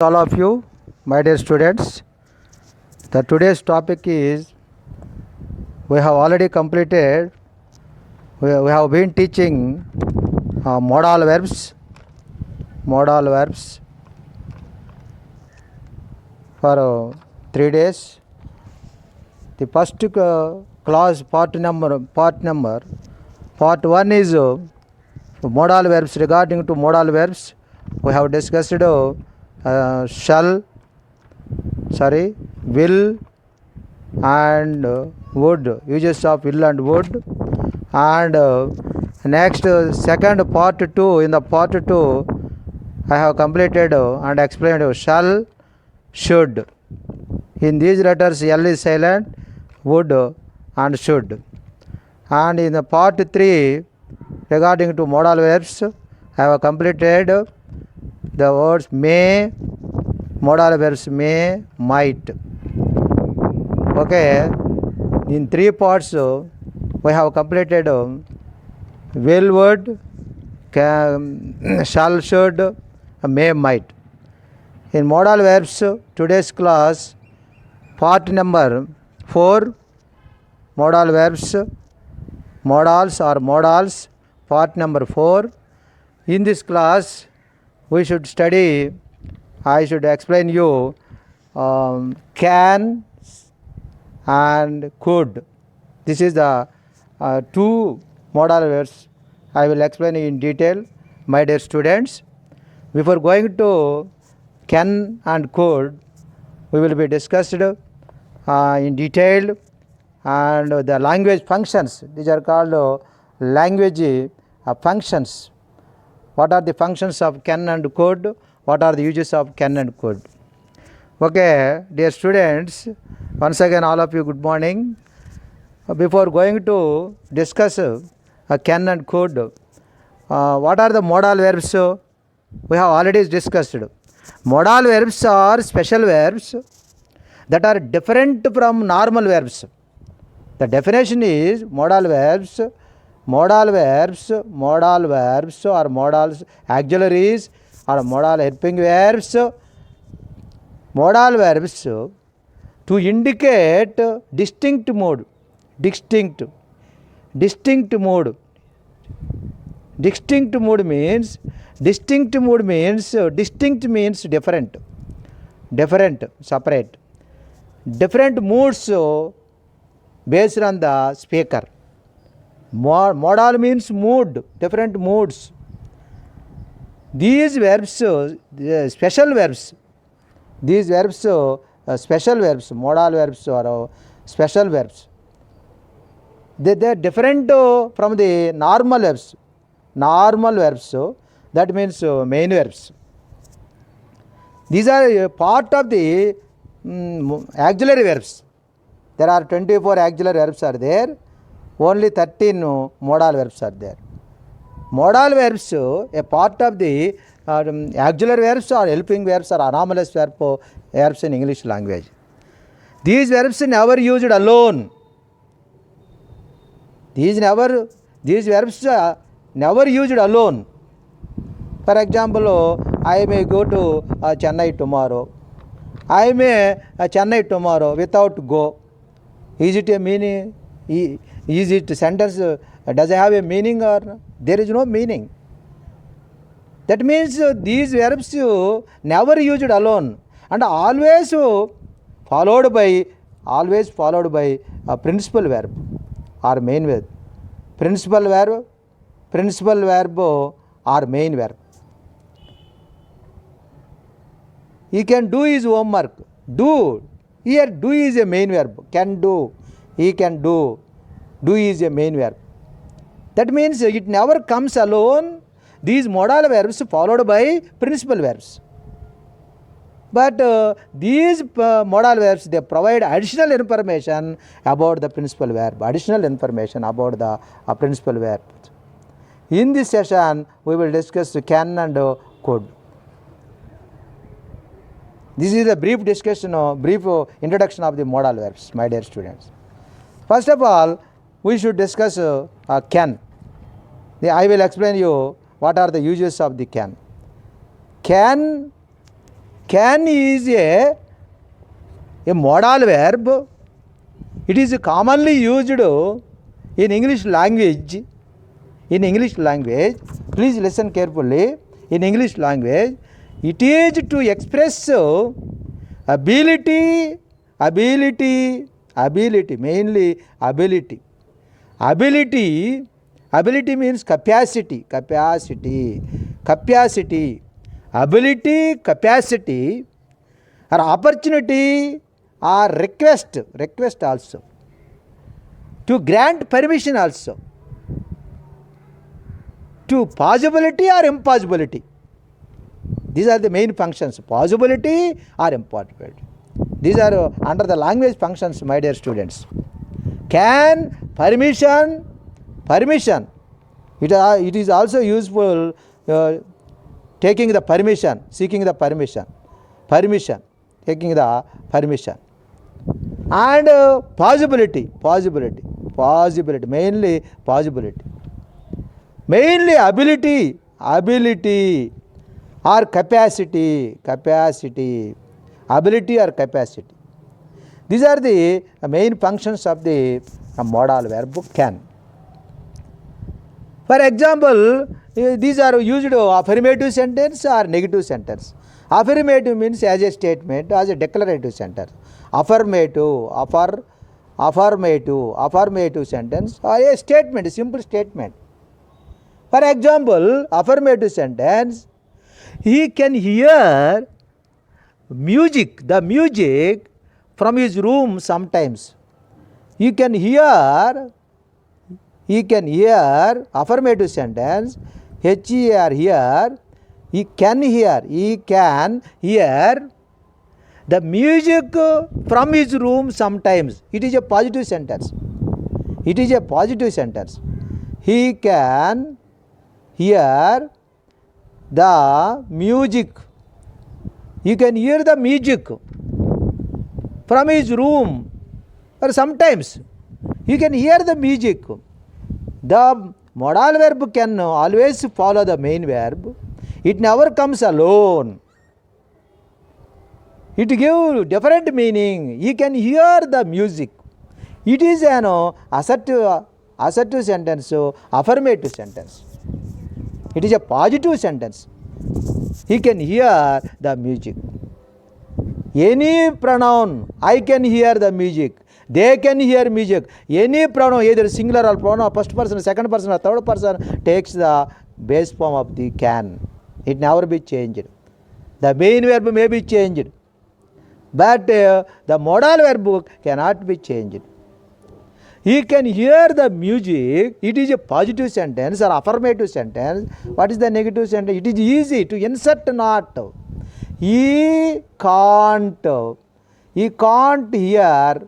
All of you, my dear students. The today's topic is we have already completed. We have been teaching modal verbs for 3 days. The first class part one is modal verbs. Regarding to modal verbs, we have discussed shall, will and would, uses of will and would. And next second part 2, in the part 2 I have completed and explained shall, should. In these letters L is silent, would and should. And in the part 3 regarding to modal verbs I have completed the words may, modal verbs may, might. Okay, in 3 parts we have completed will, would, shall, should, may, might. In modal verbs, today's class part number 4, modal verbs, modals, part number 4. In this class we should study, I should explain you can and could. This is the 2 modal verbs I will explain in detail, my dear students. Before going to can and could, we will be discussed in detail and the language functions. These are called language functions. What are the functions of can and could? What are the uses of can and could? Okay, dear students, once again all of you good morning. Before going to discuss can and could, what are the modal verbs? We have already discussed. Modal verbs are special verbs that are different from normal verbs. The definition is modal verbs or modal auxiliaries or modal helping verbs. Modal verbs to indicate distinct mode. Distinct mode means distinct means different, separate. Different moods based on the speaker. Modal means mood, different moods. These verbs, special verbs, modal verbs or special verbs, they are different from the normal verbs. That means main verbs. These are part of the auxiliary verbs. There are 24 auxiliary verbs are there. Only 13 modal verbs are there. Modal verbs, a part of the auxiliary verbs or helping verbs or anomalous verbs in English language. These verbs never used alone. These verbs are never used alone. For example, I may go to Chennai tomorrow. I may Chennai tomorrow without go. Is it a meaning? Is it a sentence? Does it have a meaning or there is no meaning? That means these verbs never used alone and always followed by a principal verb or main verb. Principal verb or main verb. He can do his homework. Do. Here do is a main verb. Can do. He can do. Do is a main verb. That means it never comes alone. These modal verbs followed by principal verbs. But these modal verbs, they provide additional information about the principal verb. In this session, we will discuss can and could. This is a brief discussion, brief introduction of the modal verbs, my dear students. First of all, we should discuss can. I will explain you what are the uses of the can. Can Can is a modal verb. It is commonly used in English language. In English language, please listen carefully. In English language, it is to express ability, mainly ability. Ability means capacity. Ability, capacity, or opportunity, or request also. To grant permission also. To possibility or impossibility. These are the main functions, possibility or impossibility. These are under the language functions, my dear students. Can, permission. It is also useful taking the permission, seeking the permission, taking the permission. And possibility, mainly possibility. Mainly ability or capacity, ability or capacity. These are the main functions of the modal verb can. For example, these are used affirmative sentence or negative sentence. Affirmative means as a statement, as a declarative sentence. Affirmative sentence or a statement, a simple statement. For example, affirmative sentence, he can hear the music from his room sometimes. He can hear, affirmative sentence, H-E-R, hear, he can hear the music from his room sometimes. It is a positive sentence. He can hear the music. You can hear the music from his room, or sometimes you can hear the music. The modal verb can always follow the main verb. It never comes alone. It gives different meaning. You can hear the music. It is an assertive sentence, affirmative sentence. It is a positive sentence. He can hear the music. Any pronoun, I can hear the music, they can hear music. Any pronoun, either singular or pronoun, first person, second person or third person, takes the base form of the can. It never be changed. The main verb may be changed, but the modal verb cannot be changed. He can hear the music. It is a positive sentence or affirmative sentence. What is the negative sentence? It is easy to insert not. He can't hear.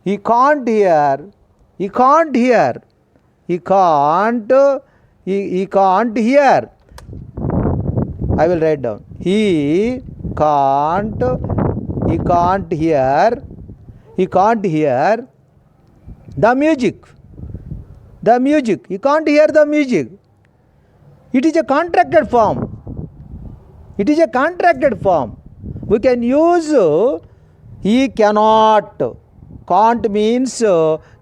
He can't hear. He can't hear. I will write down. He can't hear the music. He can't hear the music. It is a contracted form. We can use he cannot. Can't means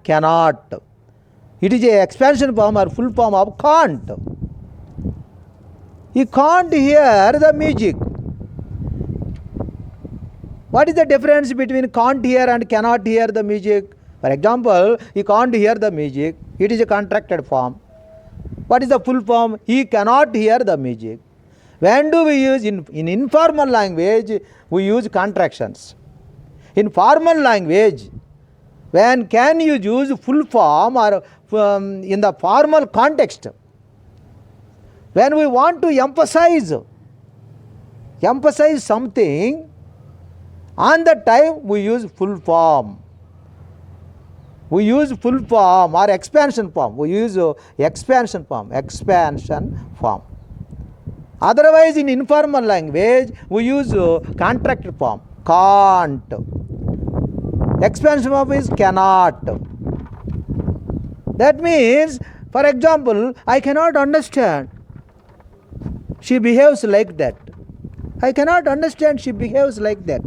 cannot. It is a expansion form or full form of can't. He can't hear the music. What is the difference between can't hear and cannot hear the music? For example, he can't hear the music. It is a contracted form. What is the full form? He cannot hear the music. When do we use in informal language? We use contractions. In formal language, when can you use full form or in the formal context? When we want to emphasize something, on that time we use full form. We use full form or expansion form. We use expansion form. Otherwise, in informal language, we use contracted form. Can't. Expansion form is cannot. That means, for example, I cannot understand. She behaves like that. I cannot understand she behaves like that.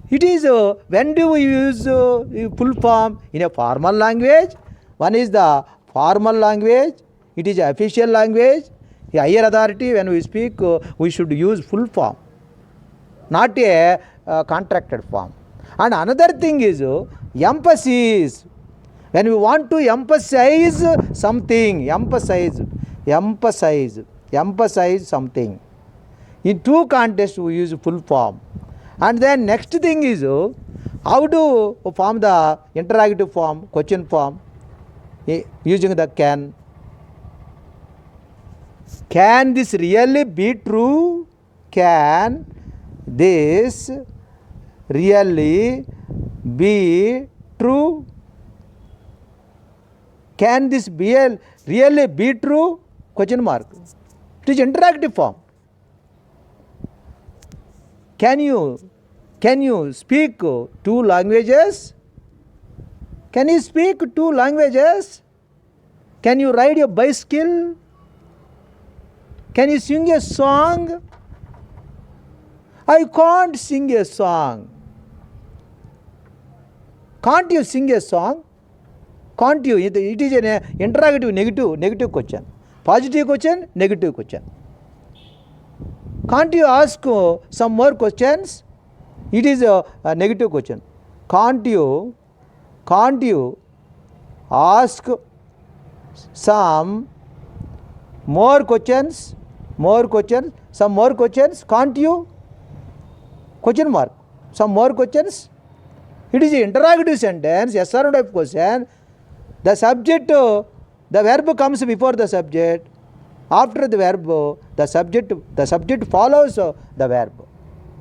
It is when do we use full form in a formal language? One is the formal language. It is official language. A higher authority, when we speak, we should use full form, not a contracted form. And another thing is emphasis. When we want to emphasize something, emphasize something. In two contexts we use full form. And then next thing is how to form the interrogative form, question form, using the can. Can this really be true? Can this really be true? Can this really be true? Question mark. It is interactive form. Can you speak two languages? Can you speak two languages? Can you ride a bicycle? Can you sing a song? I can't sing a song. Can't you sing a song? Can't you? It is an interrogative negative question. Positive question, negative question. Can't you ask some more questions? It is a negative question. Can't you ask some more questions? Some more questions? Can't you? Question mark. Some more questions? It is an interrogative sentence, yes or no type question. The subject, the verb comes before the subject. After the verb, the subject follows the verb.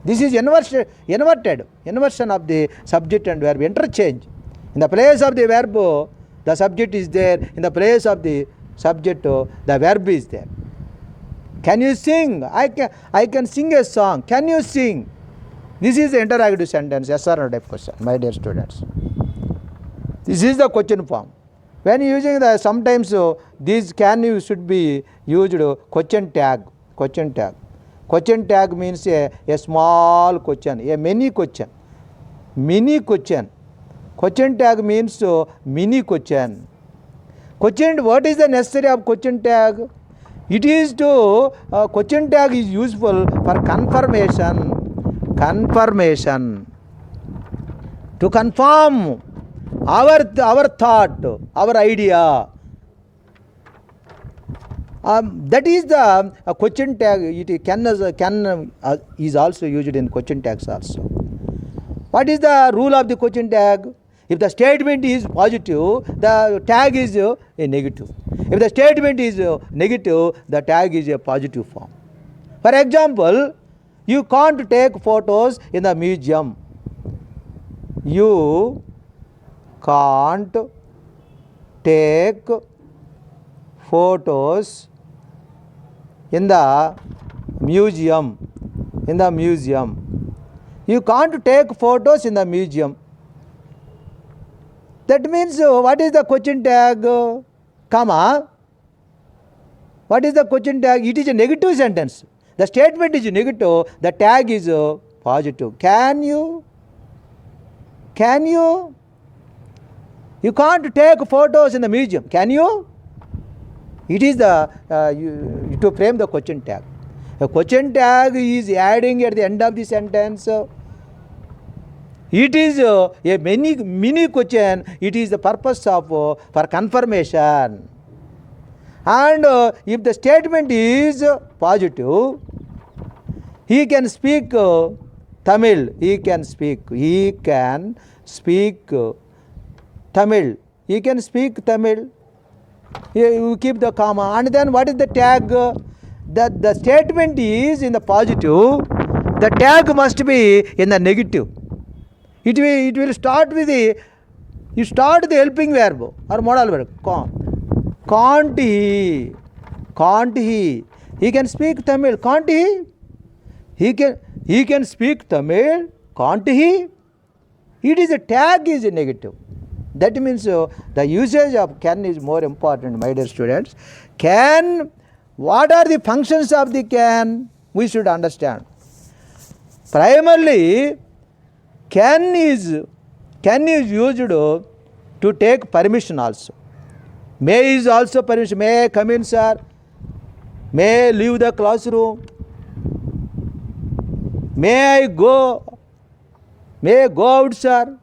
This is inversion of the subject and verb, interchange. In the place of the verb, the subject is there. In the place of the subject, the verb is there. Can you sing? I can sing a song. Can you sing? This is the interrogative sentence, yes or no type question, my dear students. This is the question form. When using the sometimes these can you should be used question tag. Question tag means a small question, a mini question. Question tag means mini question. What is the necessary of question tag? It is to question tag is useful for confirmation. To confirm our thought, our idea. That is the question tag. It can is also used in question tags also. What is the rule of the question tag? If the statement is positive, the tag is a negative. If the statement is negative, the tag is a positive form. For example, you can't take photos in the museum. You can't take photos in the museum. You can't take photos in the museum. That means what is the question tag? Comma. What is the question tag? It is a negative sentence. The statement is negative. The tag is positive. Can you? You can't take photos in the museum. Can you? It is the to frame the question tag. The question tag is adding at the end of the sentence. It is a mini question. It is the purpose of for confirmation. And if the statement is positive, he can speak Tamil. He can speak Tamil. You keep the comma. And then what is the tag? The statement is in the positive. The tag must be in the negative. It will start with the helping verb or modal verb. Can't he? He can speak Tamil. Can't he? He can speak Tamil. Can't he? It is a tag is negative. That means the usage of can is more important, my dear students. Can, what are the functions of the can? We should understand. Primarily, can is used to take permission also. May is also permission. May I come in, sir? May I leave the classroom? May I go out, sir?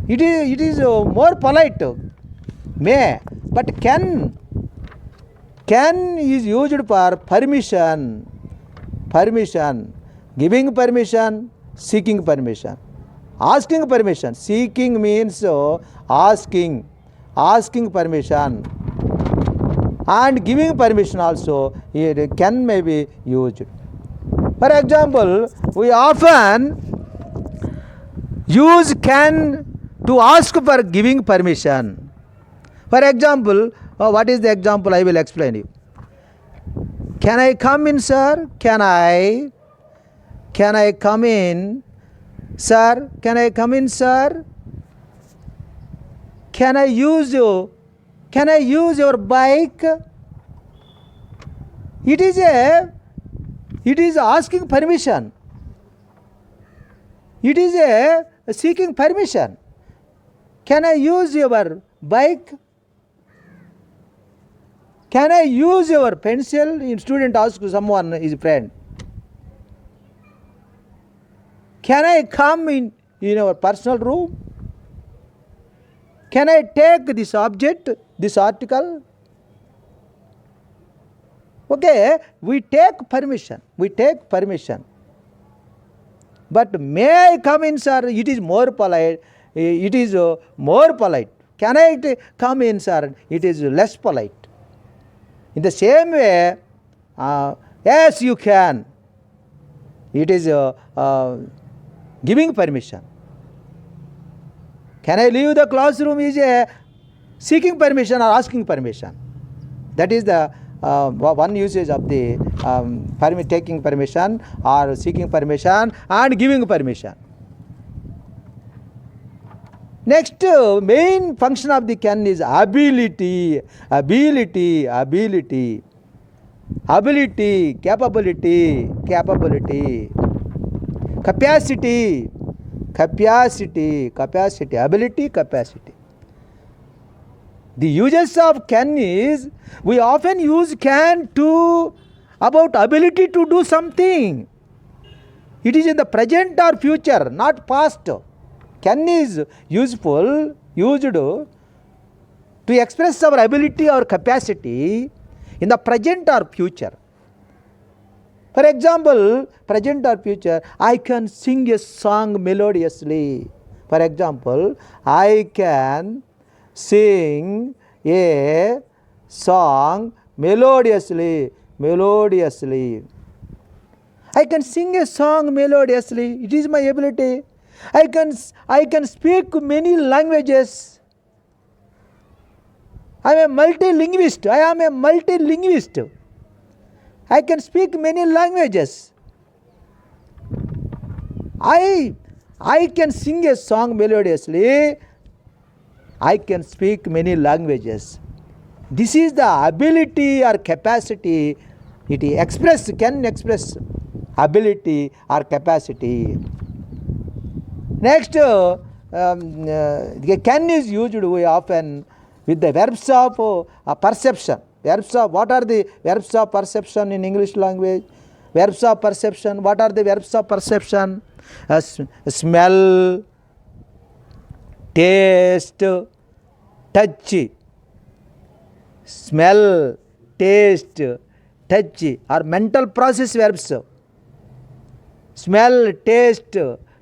It is more polite. May, but can is used for permission, giving permission, seeking permission, asking permission. Seeking means asking permission, and giving permission also. It can may be used. For example, we often use can to ask for giving permission. For example, what is the example? I will explain you. Can I come in, sir? Can I come in, sir? Can I come in, sir? Can I use your bike? It is asking permission. It is seeking permission. Can I use your bike? Can I use your pencil? In student asks someone, his friend. Can I come in our personal room? Can I take this object, this article? Okay, we take permission. But may I come in, sir? It is more polite. Can I come in, sir? It is less polite. In the same way, yes, you can. It is giving permission. Can I leave the classroom is seeking permission or asking permission. That is the one usage of the taking permission or seeking permission and giving permission. Next, main function of the can is ability, capability, capacity, ability, capacity. The uses of can is, we often use can to about ability to do something. It is in the present or future, not past. Can is used to express our ability or capacity in the present or future. For example, present or future, I can sing a song melodiously. For example, I can sing a song melodiously. I can sing a song melodiously. It is my ability. I can speak many languages. I am a multilinguist. I can speak many languages. I can sing a song melodiously. I can speak many languages. This is the ability or capacity. It can express ability or capacity. Next, can is used very often with the verbs of perception. What are the verbs of perception in English language? Verbs of perception. What are the verbs of perception? Smell, taste, touch. Smell, taste, touch are mental process verbs. Smell, taste,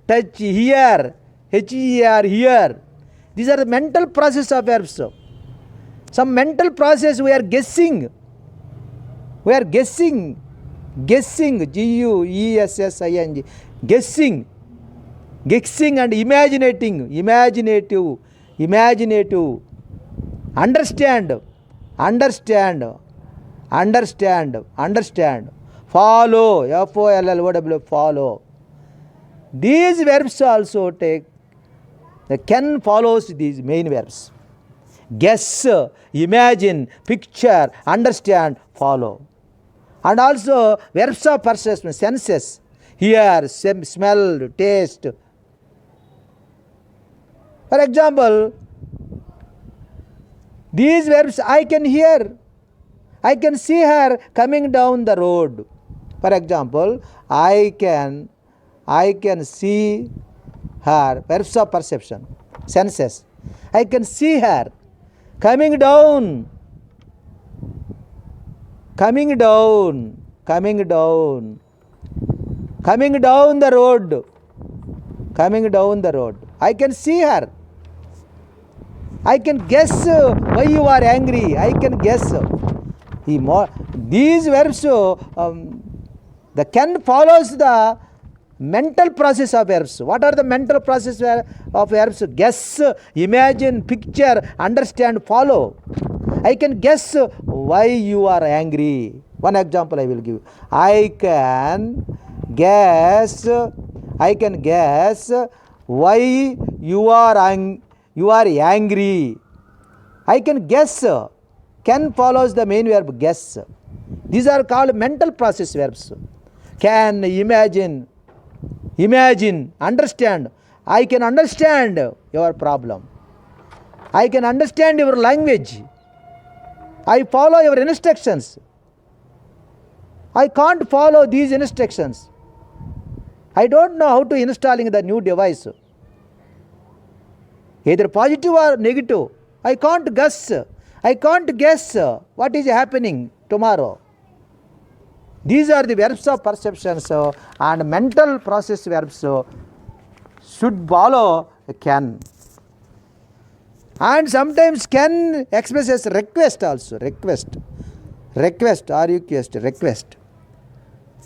touch, hear, H-E-R, hear. These are the mental process of verbs. Some mental process we are guessing. Guessing, G-U-E-S-S-I-N-G. Guessing and imaginative. Understand. Follow, F-O-L-L-O-W, follow. These verbs also take, the can follows these main verbs. Guess, imagine, picture, understand, follow. And also verbs of perception, senses, hear, smell, taste. For example, these verbs, I can hear, I can see her coming down the road. For example, I can see her, verbs of perception, senses. I can see her coming down, coming down the road, coming down the road. I can see her. I can guess why you are angry. I can guess. These verbs, the can follows the mental process of verbs. What are the mental process of verbs? Guess, imagine, picture, understand, follow. I can guess why you are angry. One example I will give. I can guess why you are angry. I can guess. Can follows the main verb guess. These are called mental process verbs. Can, imagine, understand. I can understand your problem. I can understand your language. I follow your instructions. I can't follow these instructions. I don't know how to installing the new device. Either positive or negative. I can't guess. I can't guess what is happening tomorrow. These are the verbs of perceptions and mental process verbs should follow can. And sometimes can expresses request also. Request, request.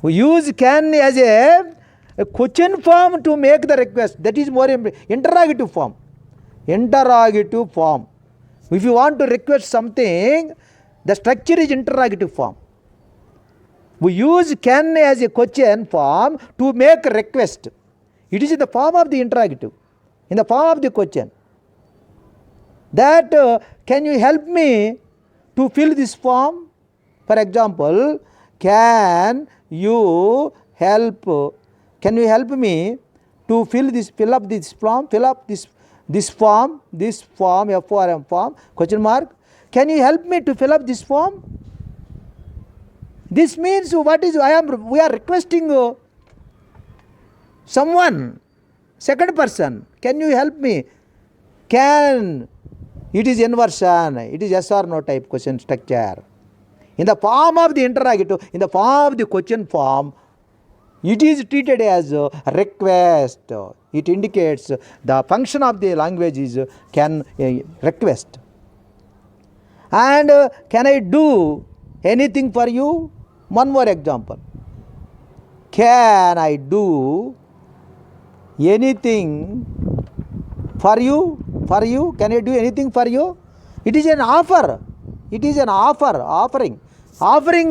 We use can as a question form to make the request. That is more interrogative form. Interrogative form. If you want to request something, the structure is interrogative form. We use can as a question form to make a request. It is in the form of the interrogative, in the form of the question. That can you help me to fill this form? For example, can you help me to fill up this form, F-O-R-M form, question mark. Can you help me to fill up this form? This means we are requesting someone, second person. Can you help me? Can, it is inversion, it is yes or no type question structure. In the form of the interrogative, in the form of the question form, it is treated as a request. It indicates the function of the language is can request. And can I do anything for you? One more example. Can I do anything for you? Can I do anything for you? It is an offer. It is an offering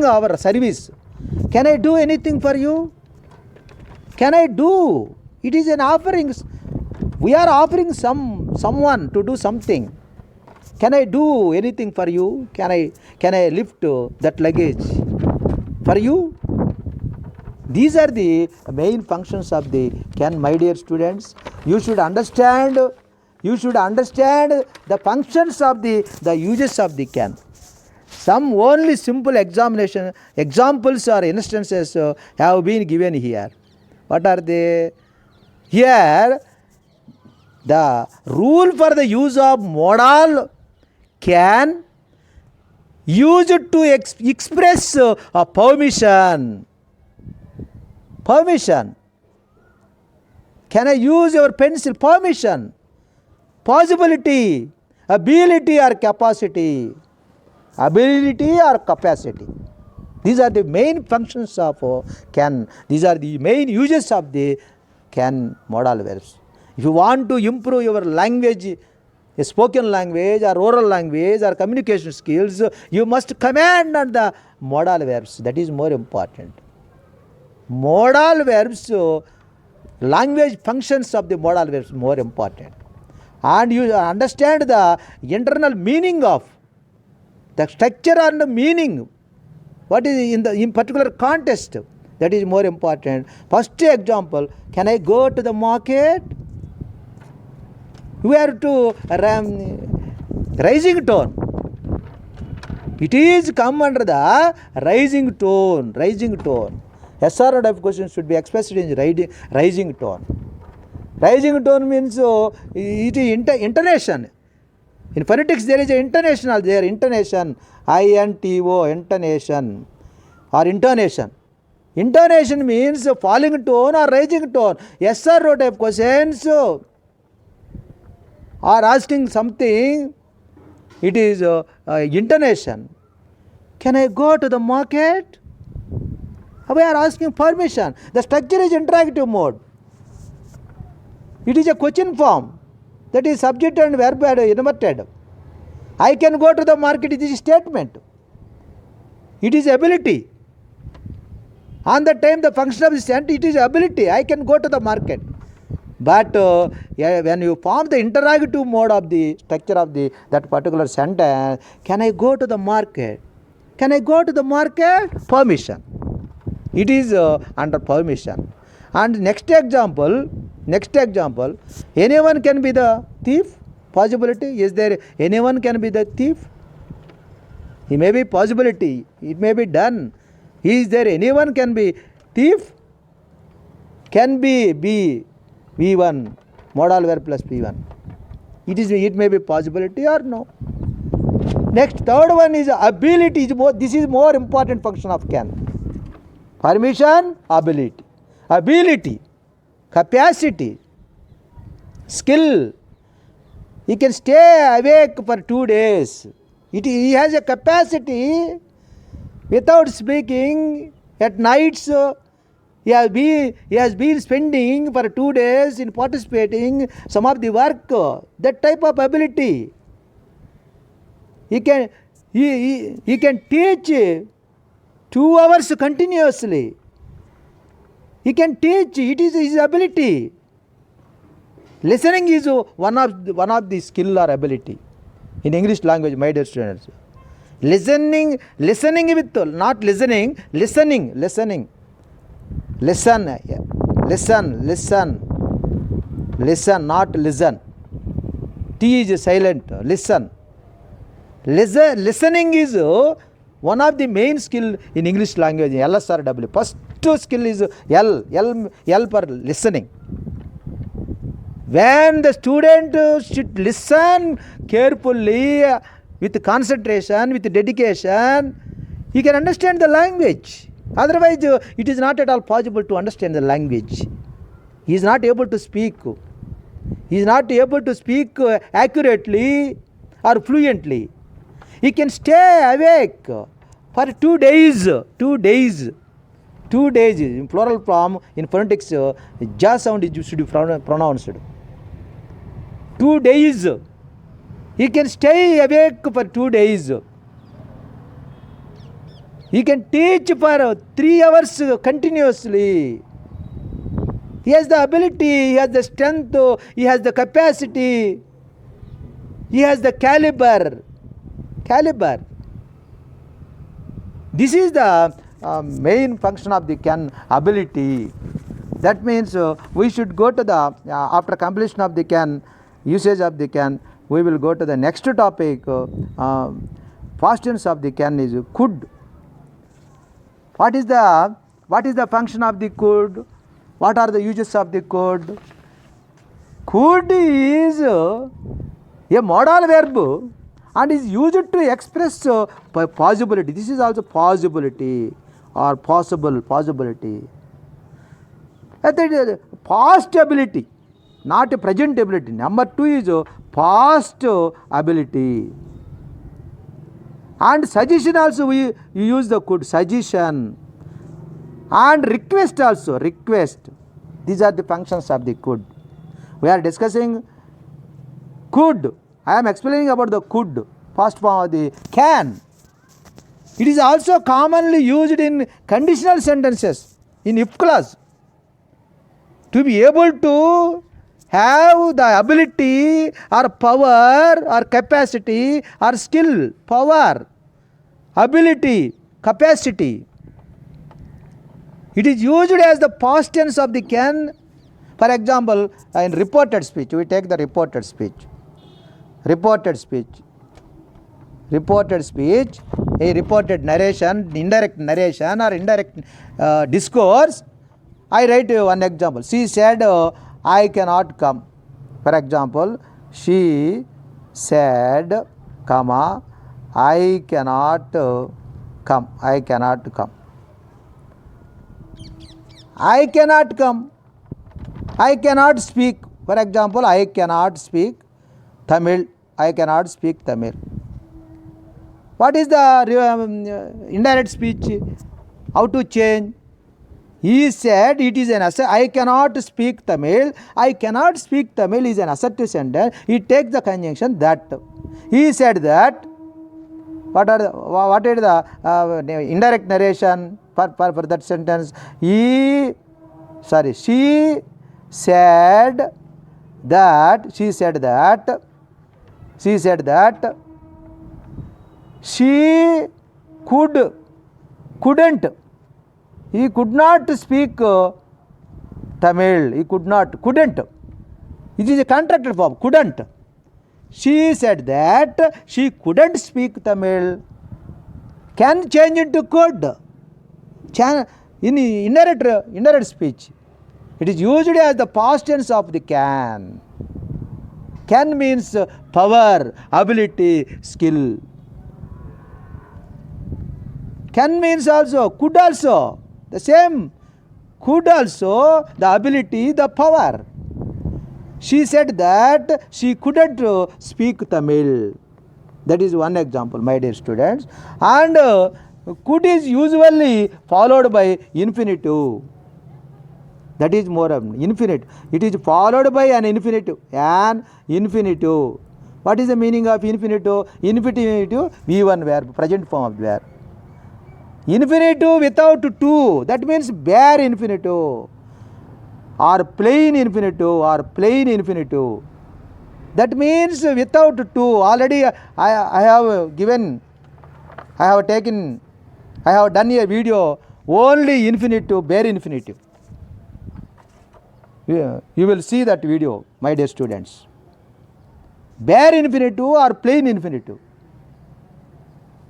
our service. Can I do anything for you? Can I do? It is an offering. We are offering someone to do something. Can I do anything for you? Can I lift that luggage for you? These are the main functions of the can, my dear students. You should understand the functions of the uses of the can. Some only simple examples or instances have been given here. What are they? Here, the rule for the use of modal can use it to express permission. Permission. Can I use your pencil? Permission. Possibility. Ability or capacity. These are the main functions of can. These are the main uses of the can modal verbs. If you want to improve your language, a spoken language or oral language or communication skills, you must command on the modal verbs. That is more important. Modal verbs, language functions of the modal verbs more important. And you understand the internal meaning of the structure and the meaning. What is in particular context? That is more important. First example, can I go to the market? We are to rising tone. It is come under the rising tone. Yes or no question should be expressed in rising tone. Rising tone means it is intonation. In phonetics there is an intonation there. Intonation, I-N-T-O, intonation or intonation. Intonation means falling tone or rising tone. Yes or no type questions or asking something, it is intonation. Can I go to the market? We are asking permission. The structure is interactive mode. It is a question form. That is subject and verb inverted. I can go to the market, it is a statement. It is ability. On the time the function of the sentence, it is ability. I can go to the market. But when you form the interrogative mode of the structure of that particular sentence, can I go to the market? Can I go to the market? Permission. It is under permission. And next example, anyone can be the thief? Possibility? Is there anyone can be the thief? It may be possibility. It may be done. Is there anyone can be thief? Can be V1, modal verb plus P1. It may be possibility or no. Next, third one is ability. This is more important function of can. Permission, ability, capacity, skill. He can stay awake for 2 days. He has a capacity without speaking at nights. He has been spending for 2 days in participating some of the work. That type of ability. He can teach 2 hours continuously. He can teach. It is his ability. Listening is one of the skill or ability in English language, my dear students. Listening with not listening, listening. Listen, not listen. T is silent. Listen. Listening is one of the main skill in English language, LSRW. First skill is L for listening. When the student should listen carefully, with concentration, with dedication, he can understand the language. Otherwise, it is not at all possible to understand the language. He is not able to speak. He is not able to speak accurately or fluently. He can stay awake for 2 days. 2 days. 2 days in plural form in phonetics, ja sound should be pronounced. 2 days. He can stay awake for 2 days. He can teach for 3 hours continuously. He has the ability, he has the strength, he has the capacity, he has the caliber. This is the main function of the can ability. That means we should go to the, after completion of the can, usage of the can, we will go to the next topic. Past tense of the can is could. What is the function of the could? What are the uses of the could? Could is a modal verb and is used to express possibility. This is also possibility or possibility. Past ability, not a present ability. Number 2 is past ability. And suggestion also we use the could, suggestion. And request also, request. These are the functions of the could. We are discussing could. I am explaining about the could, past form of the can. It is also commonly used in conditional sentences, in if clause. To be able to have the ability or power or capacity or skill, power, ability, capacity. It is used as the past tense of the can. For example, in reported speech, we take the reported speech. Reported speech. Reported speech, a reported narration, indirect narration or indirect discourse. I write one example. She said, I cannot come. For example, she said, comma, I cannot come. I cannot come. I cannot come. I cannot speak. For example, I cannot speak Tamil. I cannot speak Tamil. What is the indirect speech? How to change? He said it is an assertive. I cannot speak Tamil. I cannot speak Tamil is an assertive sentence. He takes the conjunction that. He said that. What is the indirect narration for that sentence? She said that she couldn't. He could not speak Tamil. He couldn't. It is a contracted form. Couldn't. She said that she couldn't speak Tamil. Can change into could. In indirect speech, it is used as the past tense of the can. Can means power, ability, skill. Can means also, could also. The same. Could also, the ability, the power. She said that she couldn't speak Tamil. That is one example, my dear students. And could is usually followed by infinitive. That is more infinite. It is followed by an infinitive. An infinitive. What is the meaning of infinitive? Infinitive, V1 verb, present form of the verb. Infinitive without to, that means bare infinitive. Or plain infinitive or plain infinitive. That means without to. Already I have done a video only infinitive, bare infinitive. You will see that video, my dear students. Bare infinitive or plain infinitive.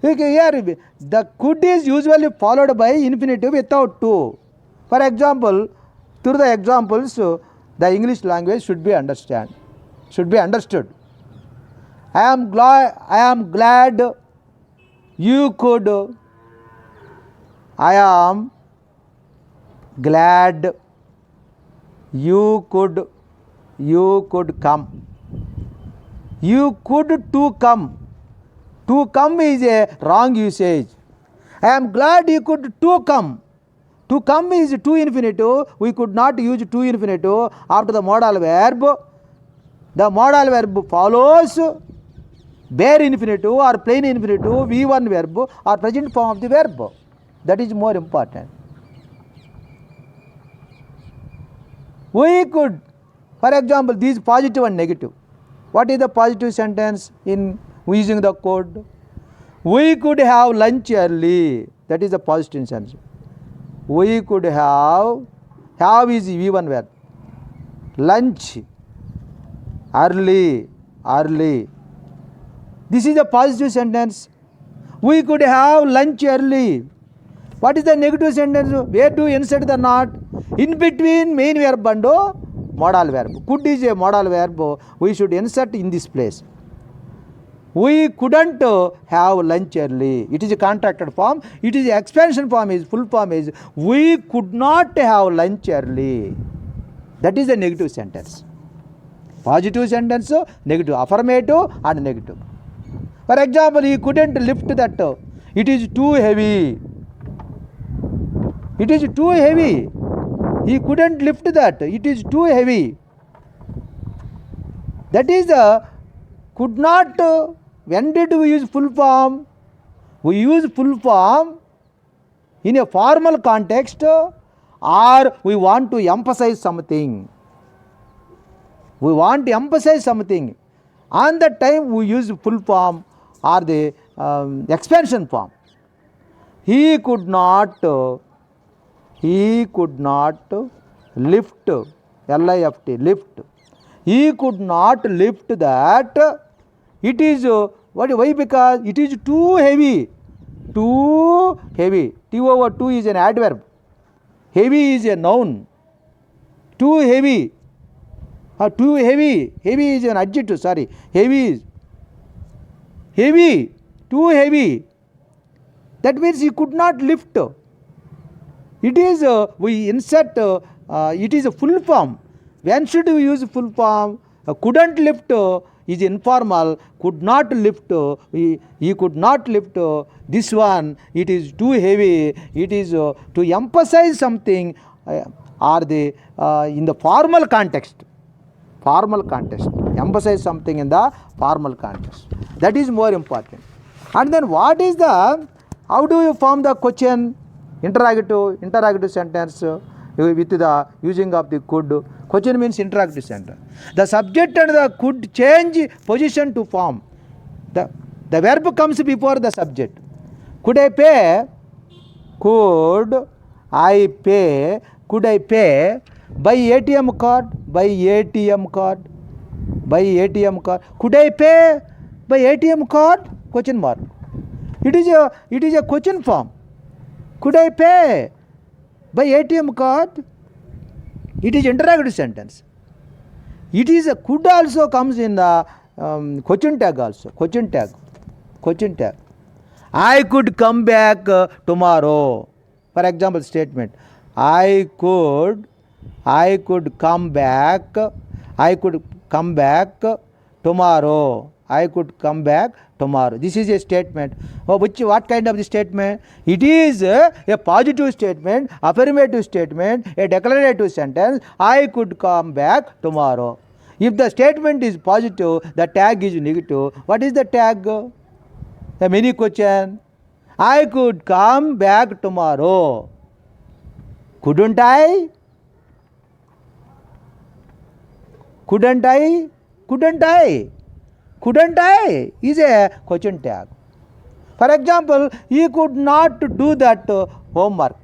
Here, the could is usually followed by infinitive without to. For example, through the examples, the English language should be understood. I am glad you could. I am glad you could come. You could to come. To come is a wrong usage. I am glad you could to come. To come is to infinitive. We could not use to infinitive after the modal verb. The modal verb follows bare infinitive or plain infinitive, V1 verb or present form of the verb. That is more important. We could, for example, these positive and negative. What is the positive sentence in using the code? We could have lunch early. That is the positive sentence. We could have is V1 verb. Lunch early. This is a positive sentence. We could have lunch early. What is the negative sentence? Where to insert the not? In between main verb and modal verb. Could is a modal verb. We should insert in this place. We couldn't have lunch early. It is a contracted form. It is expansion form. Is full form is we could not have lunch early. That is a negative sentence. Positive sentence, negative. Affirmative and negative. For example, he couldn't lift that. It is too heavy. It is too heavy. He couldn't lift that. It is too heavy. That is the could not. When did we use full form? We use full form in a formal context or we want to emphasize something. We want to emphasize something. On that time we use full form or the expansion form. He could not He could not lift, L-I-F-T, lift. He could not lift that. It is, why? Because it is too heavy. Too heavy. T/2 is an adverb. Heavy is a noun. Too heavy. Too heavy. Heavy is an adjective, sorry. Heavy is. Heavy. Too heavy. That means he could not lift. It is, we insert, it is a full form. When should we use full form? Couldn't lift is informal. Could not lift, he could not lift. This one, it is too heavy. It is to emphasize something or the in the formal context. Formal context. Emphasize something in the formal context. That is more important. And then what is the, how do you form the question? Interrogative sentence with the using of the could. Question means interrogative sentence. The subject and the could change position to form. The verb comes before the subject. Could I pay? Could I pay? Could I pay by ATM card? By ATM card? By ATM card? Could I pay by ATM card? Question mark. It is a question form. Could I pay by ATM card? It is interrogative sentence. It is a could also comes in the question tag also. Question tag. I could come back tomorrow. For example, statement. I could come back. I could come back tomorrow. I could come back tomorrow. This is a statement. What kind of the statement? It is a positive statement, affirmative statement, a declarative sentence. I could come back tomorrow. If the statement is positive, the tag is negative. What is the tag? The mini question. I could come back tomorrow. Couldn't I? Couldn't I? Couldn't I? Couldn't I is a question tag. For example, he could not do that homework.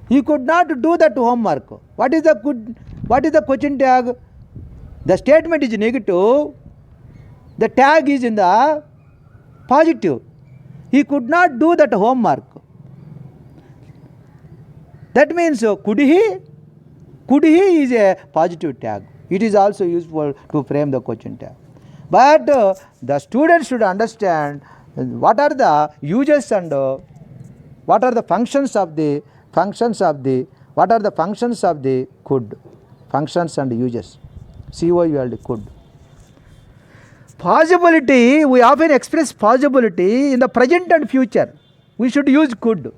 He could not do that homework. What is the question tag? The statement is negative. The tag is in the positive. He could not do that homework. That means could he? Could he is a positive tag. It is also useful to frame the question tag. But the students should understand what are the uses and what are the functions of the could. Functions and uses. COULD, could. Possibility, we often express possibility in the present and future. We should use could.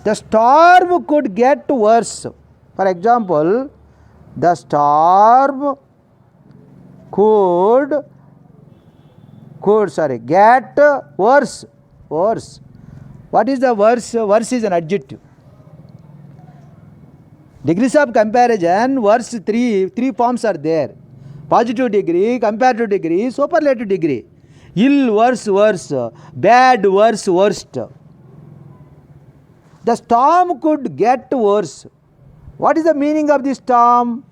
The storm could get worse. For example, the storm could get worse. What is the worse? Worse is an adjective. Degrees of comparison, worse, three forms are there. Positive degree, comparative degree, superlative degree. Ill, worse, bad, worst. The storm could get worse. What is the meaning of the storm?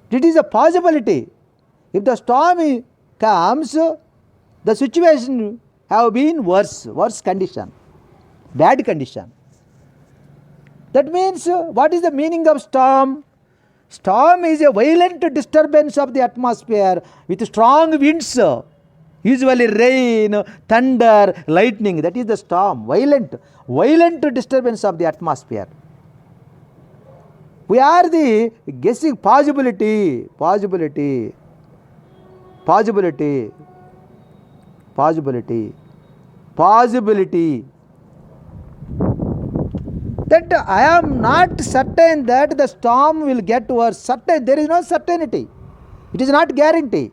It is a possibility. If the storm comes, the situation have been worse condition, bad condition. That means, what is the meaning of storm? Storm is a violent disturbance of the atmosphere with strong winds, usually rain, thunder, lightning. That is the storm. Violent disturbance of the atmosphere. We are the guessing possibility. That I am not certain that the storm will get worse. Certain, there is no certainty. It is not guarantee.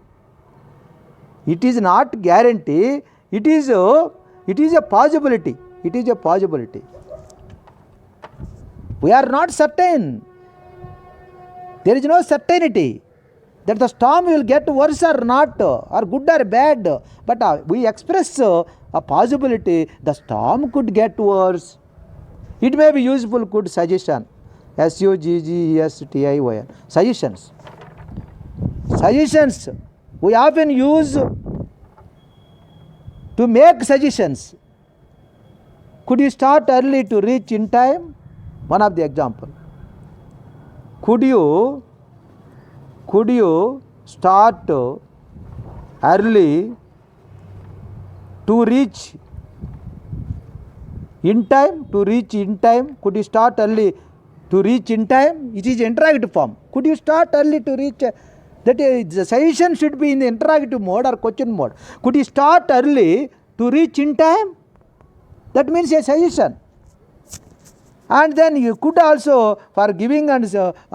It is a possibility. We are not certain. There is no certainty that the storm will get worse or not, or good or bad. But we express a possibility the storm could get worse. It may be useful, could, suggestion. Suggestion. Suggestions. Suggestions. We often use to make suggestions. Could you start early to reach in time? One of the example. Could you start early to reach in time? To reach in time. Could you start early to reach in time? It is interrogative form. Could you start early to reach? That the suggestion should be in the interrogative mode or question mode. Could you start early to reach in time? That means a suggestion. And then you could also for giving and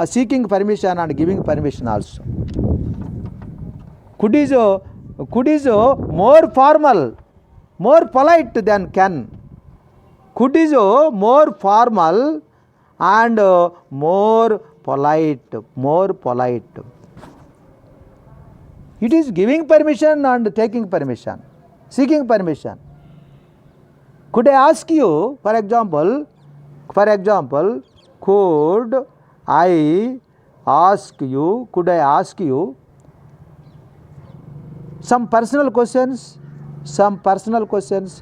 seeking permission and giving permission also. Could is more formal, more polite than can. Could is more formal and more polite. It is giving permission and taking permission, seeking permission. Could I ask you, for example, could I ask you some personal questions, some personal questions?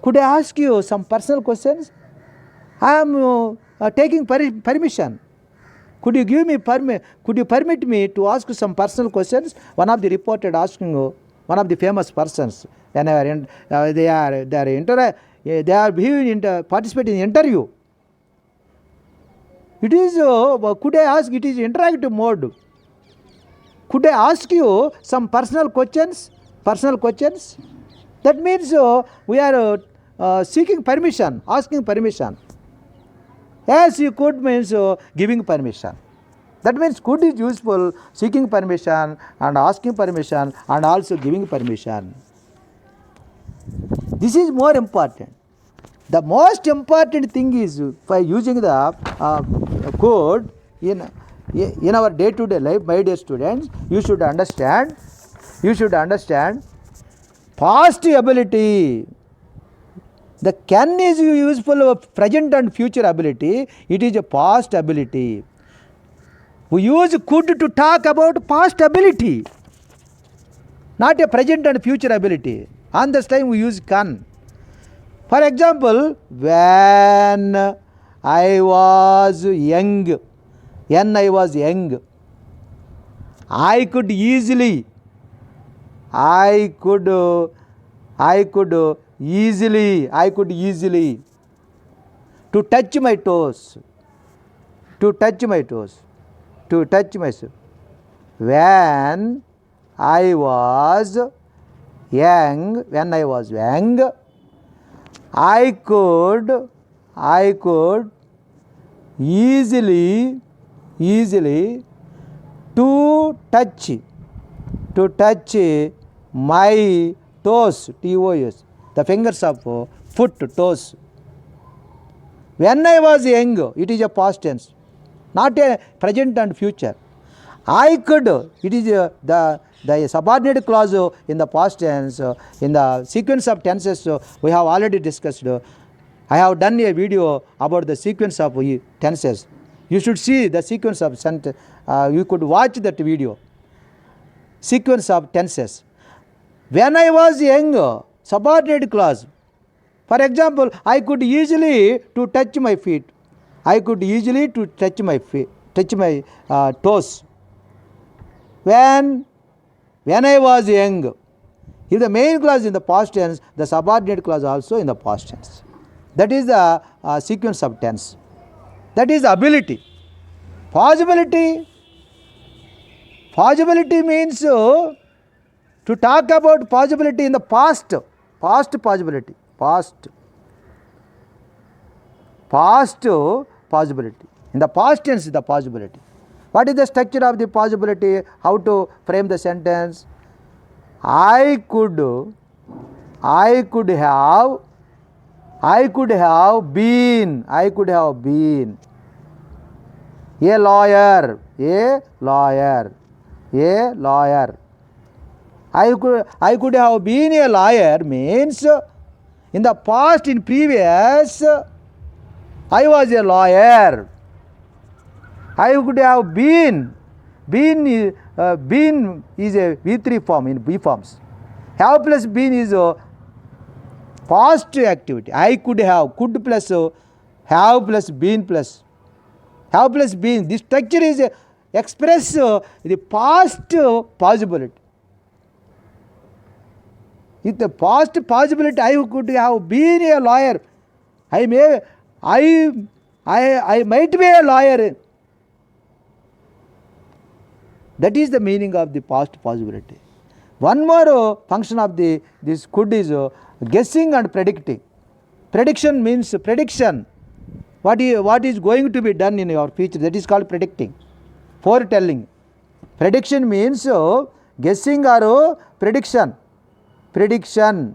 Could I ask you some personal questions? I am taking permission. Could you give me could you permit me to ask some personal questions? One of the reported asking one of the famous persons whenever they are participating in interview. It is could I ask? It is interactive mode. Could I ask you some personal questions? That means we are seeking permission, asking permission. Yes, you could means giving permission. That means could is useful, seeking permission and asking permission and also giving permission. This is more important. The most important thing is by using the code in our day-to-day life, my dear students, you should understand past ability. The can is useful of present and future ability. It is a past ability. We use could to talk about past ability, not a present and future ability. On this time we use can. For example, when I was young, I could easily to touch my toes. When I was young, I could easily to touch my toes, T-O-S, the fingers of foot, toes. When I was young, it is a past tense, not a present and future. I could, it is the subordinate clause in the past tense. In the sequence of tenses we have already discussed. I have done a video about the sequence of tenses. You should see the sequence of sentence. You could watch that video. Sequence of tenses. When I was young, subordinate clause. For example, I could easily to touch my feet. I could easily to touch my toes. When I was young. If the main clause in the past tense, the subordinate clause also in the past tense. That is the sequence of tense. That is ability. Possibility means to talk about possibility in the past possibility. Past possibility. In the past tense is the possibility. What is the structure of the possibility? How to frame the sentence? I could have been a lawyer. I could have been a lawyer means In the past, in previous, I was a lawyer. I could have been. Been is a V3 form in B forms. Have plus been is a past activity. I could have. Could plus have plus been plus. Have plus been. This structure is express the past possibility. With the past possibility, I could have been a lawyer. I might be a lawyer. That is the meaning of the past possibility. One more function of this could is guessing and predicting. Prediction means prediction. What is going to be done in your future? That is called predicting. Foretelling. Prediction means guessing or prediction. Prediction.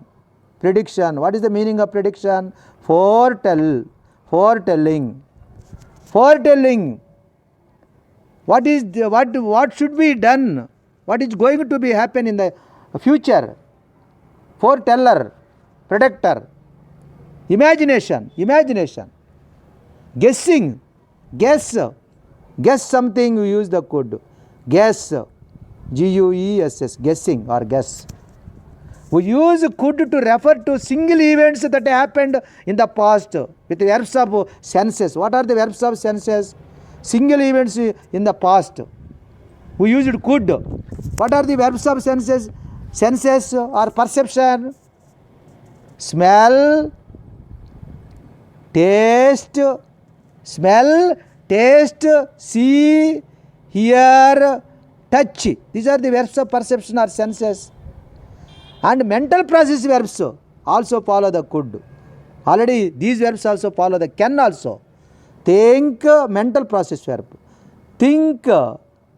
What is the meaning of prediction? Foretelling. What should be done? What is going to be happen in the future? Foreteller, predictor. Imagination. Guessing. Guess something. We use the could. Guess. Guess. Guessing or guess. We use could to refer to single events that happened in the past with verbs of senses. What are the verbs of senses? Single events in the past. We used could. What are the verbs of senses? Senses or perception, smell, taste, see, hear, touch. These are the verbs of perception or senses. And mental process verbs also follow the could. Already these verbs also follow the can also. Think, mental process verb. Think,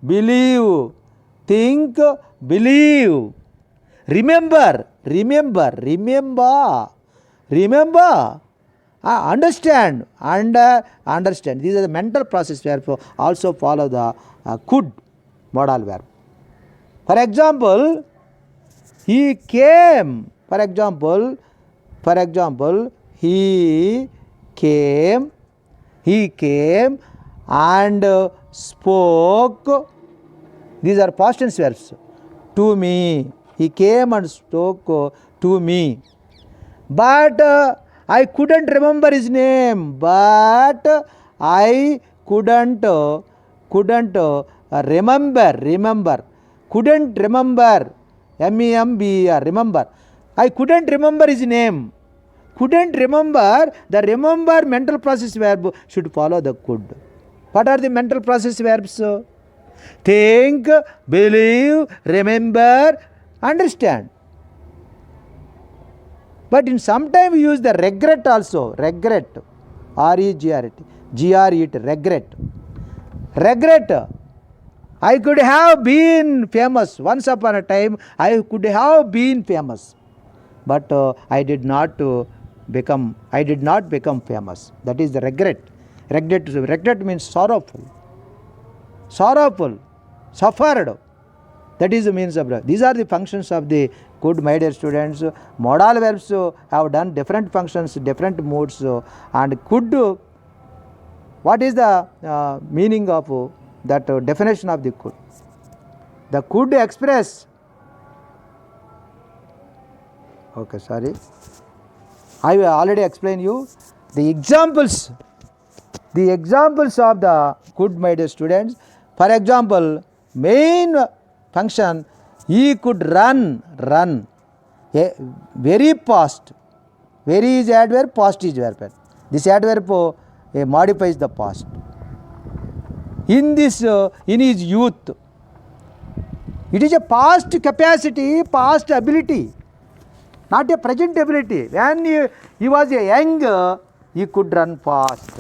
believe. Remember. Understand. Understand. These are the mental process verb also follow the could modal verb. For example, he came. For example, he came and spoke. These are past tense verbs. To me. He came and spoke to me. But I couldn't remember his name. But I couldn't remember. Couldn't remember. MEMBER. Remember. I couldn't remember his name. Couldn't remember. The remember mental process verb should follow the could. What are the mental process verbs? Think, believe, remember, understand. But in some time we use the regret also. Regret. R-E-G-R-E-T. Regret. I could have been famous. Once upon a time, I could have been famous. But I did not become famous. That is the regret. Regret means sorrowful. Suffered. That is the means of regret. These are the functions of the could, my dear students. Modal verbs have done different functions, different modes. And could, what is the meaning of that definition of the could? The could express. Okay, sorry. I will already explain you the examples of the could, my dear students. For example, main function, he could run. Very fast. Very is adverb, past is verb. This adverb modifies the past. In his youth, it is a past capacity, past ability, not a present ability. When he was a young, he could run fast.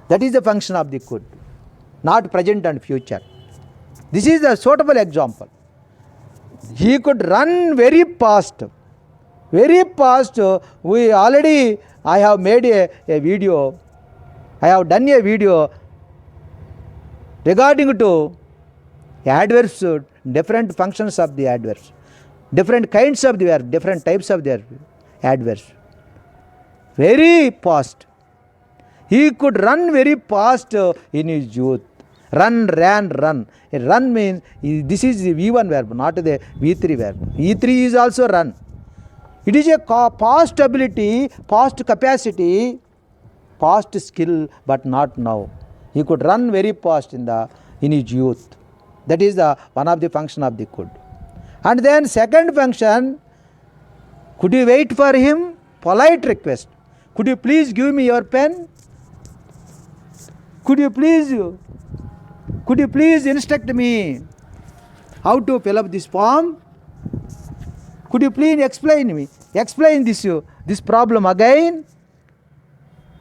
That is the function of the could, not present and future. This is the suitable example. He could run very fast. I have made a video. I have done a video regarding to adverbs, different functions of the adverbs, different kinds of the verb, different types of the verb. adverse. Very fast. He could run very fast in his youth. Run, ran, run. A run means, this is the V1 verb, not the V3 verb. V3 is also run. It is a past ability, past capacity, past skill, but not now. He could run very fast in his youth. That is one of the function of the could. And then second function, could you wait for him? Polite request. Could you please give me your pen? Could you please instruct me how to fill up this form? Could you please explain this problem again?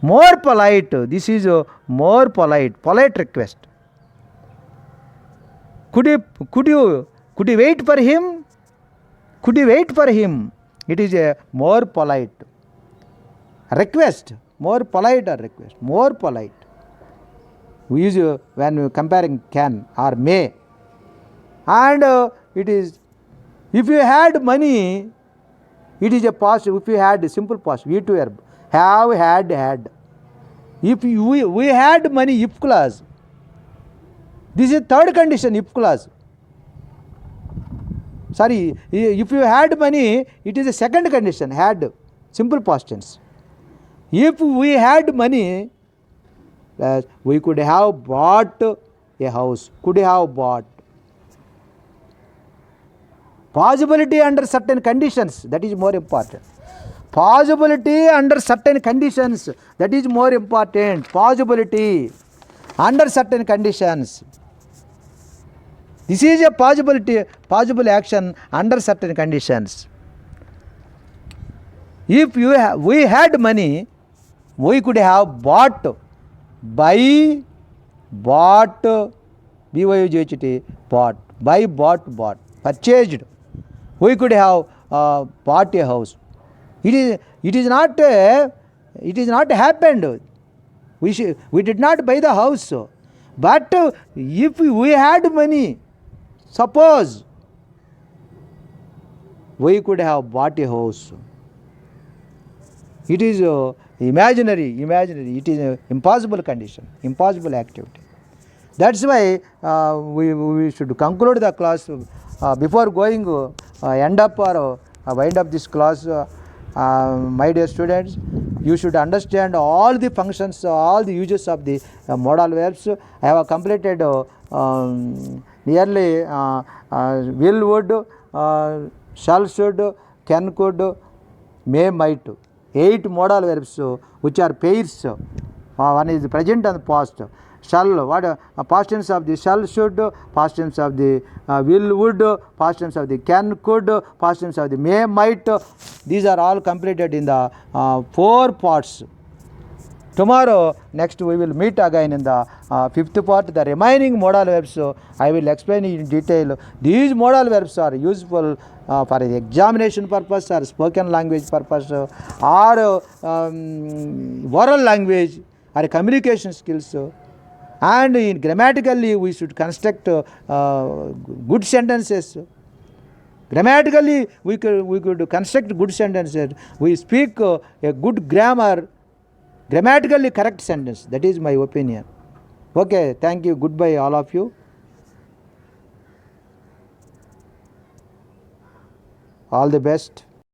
More polite. This is a more polite request. Could you wait for him? Could you wait for him? It is a more polite request. More polite or request. More polite. We use when comparing can or may. And it is, if you had money, it is a past. If you had, simple past, V2 verb. Have, had. If we had money, if clause. This is third condition, if clause. Sorry, if you had money, it is a second condition, had, simple past tense. If we had money, we could have bought a house. Could have bought. Possibility under certain conditions, that is more important. Possibility under certain conditions, that is more important. Possibility under certain conditions. This is a possible action under certain conditions. If we had money, we could have bought, buy, bought, B-Y-O-G-H-T, bought, buy, bought, purchased. We could have bought a house. It is not happened. We did not buy the house. But if we had money, suppose we could have bought a house. It is imaginary. It is an impossible condition, impossible activity. That's why we should conclude the class before going end up or wind up this class. My dear students, you should understand all the functions, all the uses of the modal verbs. I have completed nearly will, would, shall, should, can, could, may, might. 8 modal verbs which are pairs. One is present and past. Shall, what past tense of the shall, should, past tense of the will, would, past tense of the can, could, past tense of the may, might. These are all completed in the 4 parts. Tomorrow, next we will meet again in the 5th part. The remaining modal verbs I will explain in detail. These modal verbs are useful for the examination purpose or spoken language purpose or oral language or communication skills. And grammatically we should construct good sentences. Grammatically we could construct good sentences. We speak a good grammar, grammatically correct sentence. That is my opinion. Okay, thank you. Goodbye all of you. All the best.